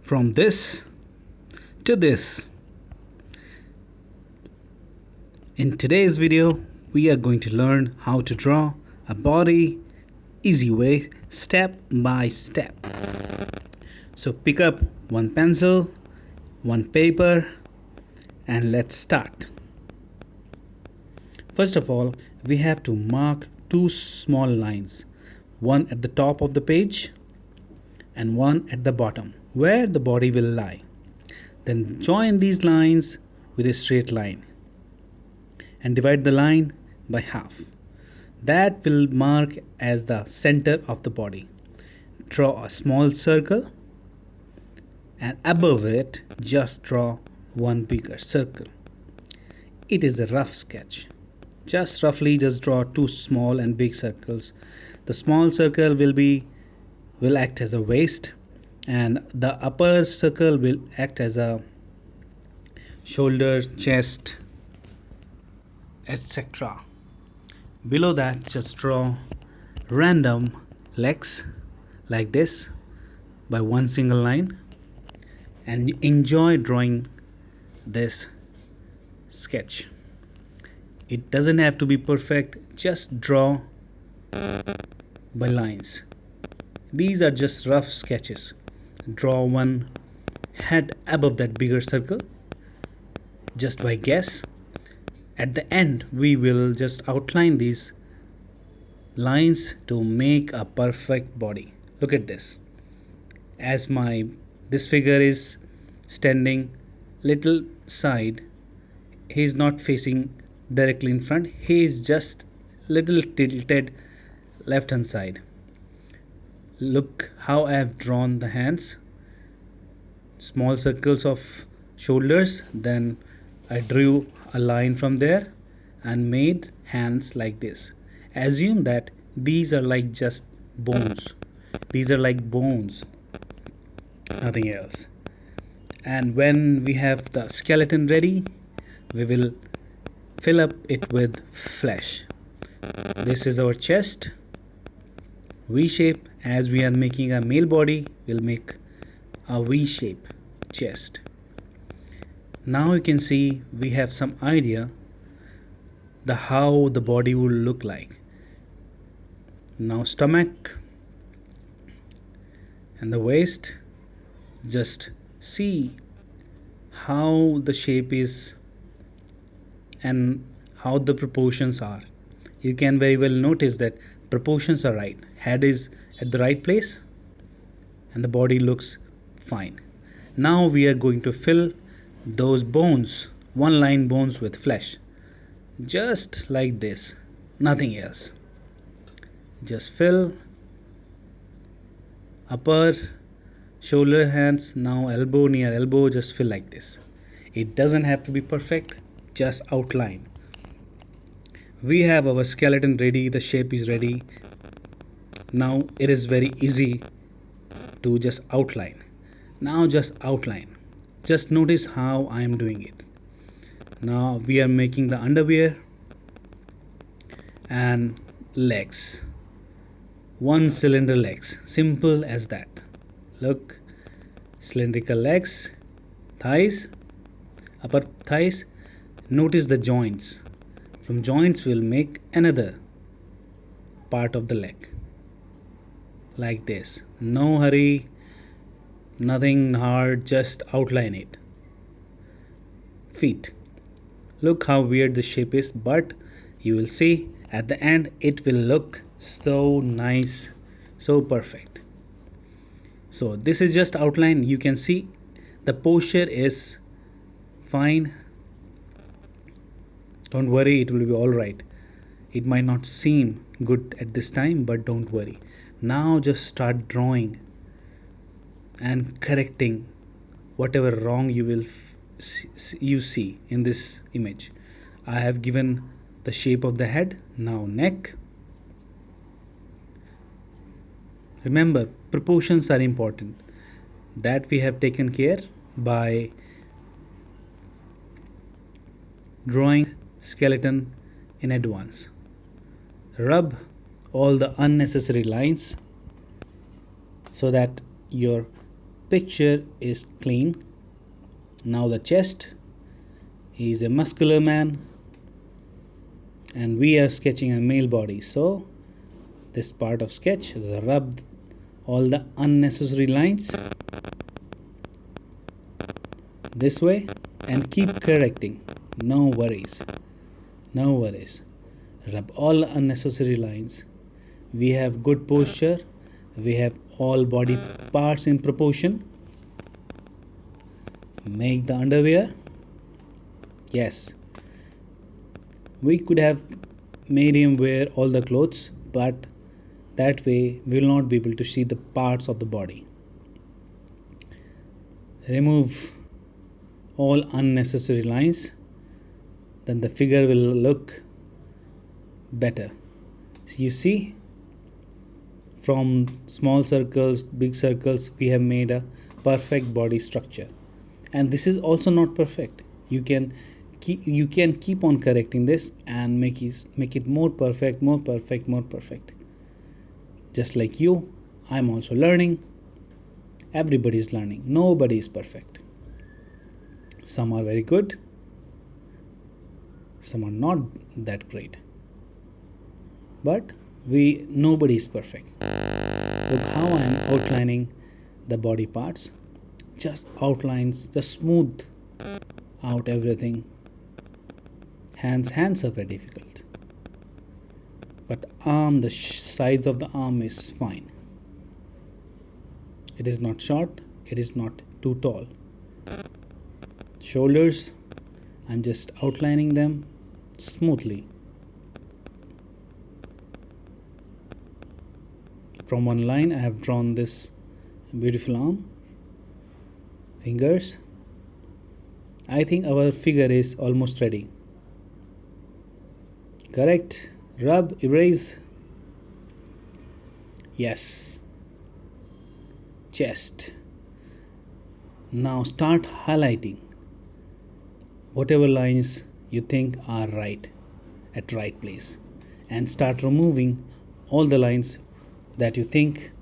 From this to this. In today's video, we are going to learn how to draw a body easy way, step by step. So pick up one pencil, one paper, and let's start. First of all, we have to mark two small lines, one at the top of the page and one at the bottom where the body will lie. Then join these lines with a straight line and divide the line by half. That will mark as the center of the body. Draw a small circle and above it just draw one bigger circle. It is a rough sketch. Just draw two small and big circles. The small circle will act as a waist, and the upper circle will act as a shoulder, chest, etc. Below that, just draw random legs like this by one single line, and enjoy drawing this sketch. It doesn't have to be perfect, just draw by lines. These are just rough sketches. Draw one head above that bigger circle just by guess. At the end, we will just outline these lines to make a perfect body. Look at this. As this figure is standing little side, he is not facing directly in front, he is just little tilted left hand side. Look how I have drawn the hands, small circles of shoulders, then I drew a line from there and made hands like this. Assume that these are like just bones. These are like bones, nothing else. And when we have the skeleton ready, we will fill up it with flesh. This is our chest. V shape. As we are making a male body, we'll make a V shape chest. Now you can see we have some idea how the body will look like. Now stomach and the waist, just see how the shape is and how the proportions are. You can very well notice that proportions are right. Head is at the right place and the body looks fine. Now we are going to fill those bones, one line bones, with flesh. Just like this, nothing else. Just fill upper shoulder, hands, now elbow, near elbow, just fill like this. It doesn't have to be perfect, just outline. We have our skeleton ready, the shape is ready. Now it is very easy to just outline. Now just outline. Just notice how I am doing it. Now we are making the underwear and legs. One cylinder legs, simple as that. Look, cylindrical legs, thighs, upper thighs. Notice the joints. From joints we'll make another part of the leg like this. No hurry, nothing hard, just outline it. Feet. Look how weird the shape is, but you will see at the end it will look so nice, so perfect. So this is just outline. You can see the posture is fine. Don't worry, it will be all right. It might not seem good at this time, but don't worry. Now just start drawing and correcting whatever wrong you see in this image. I have given the shape of the head. Now neck. Remember, proportions are important. That we have taken care by drawing skeleton in advance. Rub all the unnecessary lines so that your picture is clean. Now the chest. He is a muscular man, and we are sketching a male body. So this part of sketch, rub all the unnecessary lines this way and keep correcting. No worries. No worries. Rub all unnecessary lines. We have good posture. We have all body parts in proportion. Make the underwear. Yes. We could have made him wear all the clothes, but that way we will not be able to see the parts of the body. Remove all unnecessary lines, then the figure will look better. So you see, from small circles, big circles, we have made a perfect body structure. And this is also not perfect. You can keep on correcting this and make it more perfect, more perfect, more perfect. Just like you, I'm also learning. Everybody is learning. Nobody is perfect. Some are very good. Some are not that great. But nobody is perfect. Look how I am outlining the body parts. Just outlines, just smooth out everything. Hands are very difficult. But arm, the size of the arm is fine. It is not short, it is not too tall. Shoulders, I'm just outlining them smoothly. From one line I have drawn this beautiful arm. Fingers. I think our figure is almost ready. Correct. Rub, erase. Yes. Chest. Now start highlighting whatever lines you think are right, at right place, and start removing all the lines that you think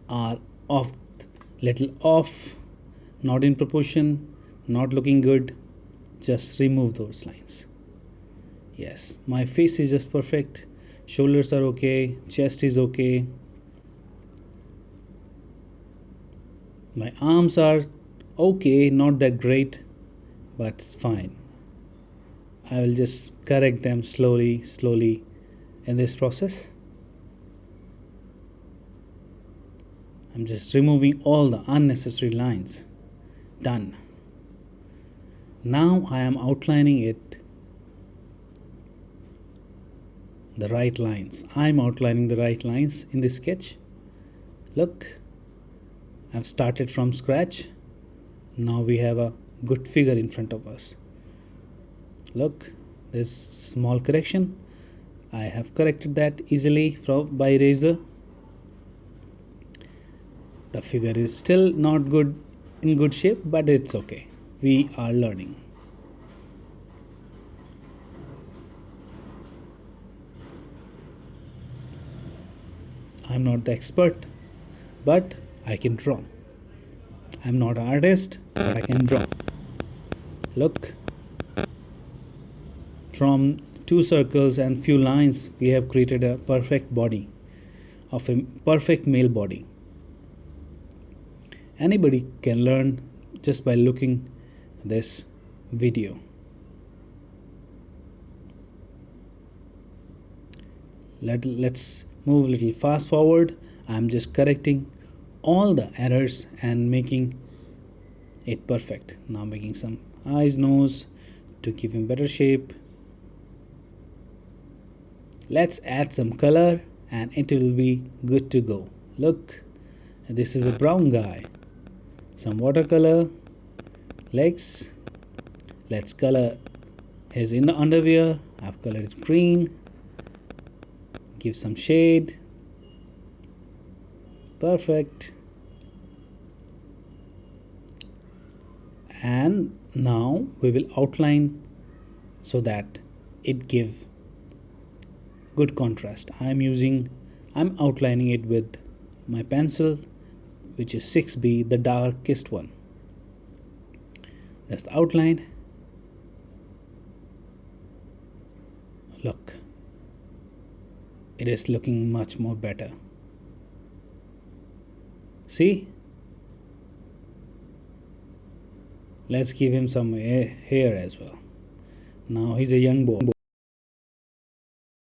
are off, little off, not in proportion, not looking good. Just remove those lines. Yes, my face is just perfect. Shoulders are okay, chest is okay. My arms are okay, not that great, but it's fine. I will just correct them slowly in this process. I'm just removing all the unnecessary lines. Done. Now I am outlining it the right lines. I'm outlining the right lines in this sketch. Look, I've started from scratch. Now we have a good figure in front of us. Look, this small correction. I have corrected that easily by eraser. The figure is still not in good shape, but it's okay. We are learning. I'm not the expert, but I can draw. I'm not an artist, but I can draw. Look, from 2 circles and few lines, we have created a perfect body, of a perfect male body. Anybody can learn just by looking this video. Let's move a little fast forward. I'm just correcting all the errors and making it perfect. Now making some eyes, nose to give him better shape. Let's add some color and it will be good to go. Look, this is a brown guy. Some watercolor, legs. Let's color his inner underwear. I've colored it green. Give some shade. Perfect. And now we will outline so that it gives good contrast. I'm outlining it with my pencil which is 6B, the darkest one. That's the outline. Look, it is looking much more better. See? Let's give him some hair as well. Now he's a young boy.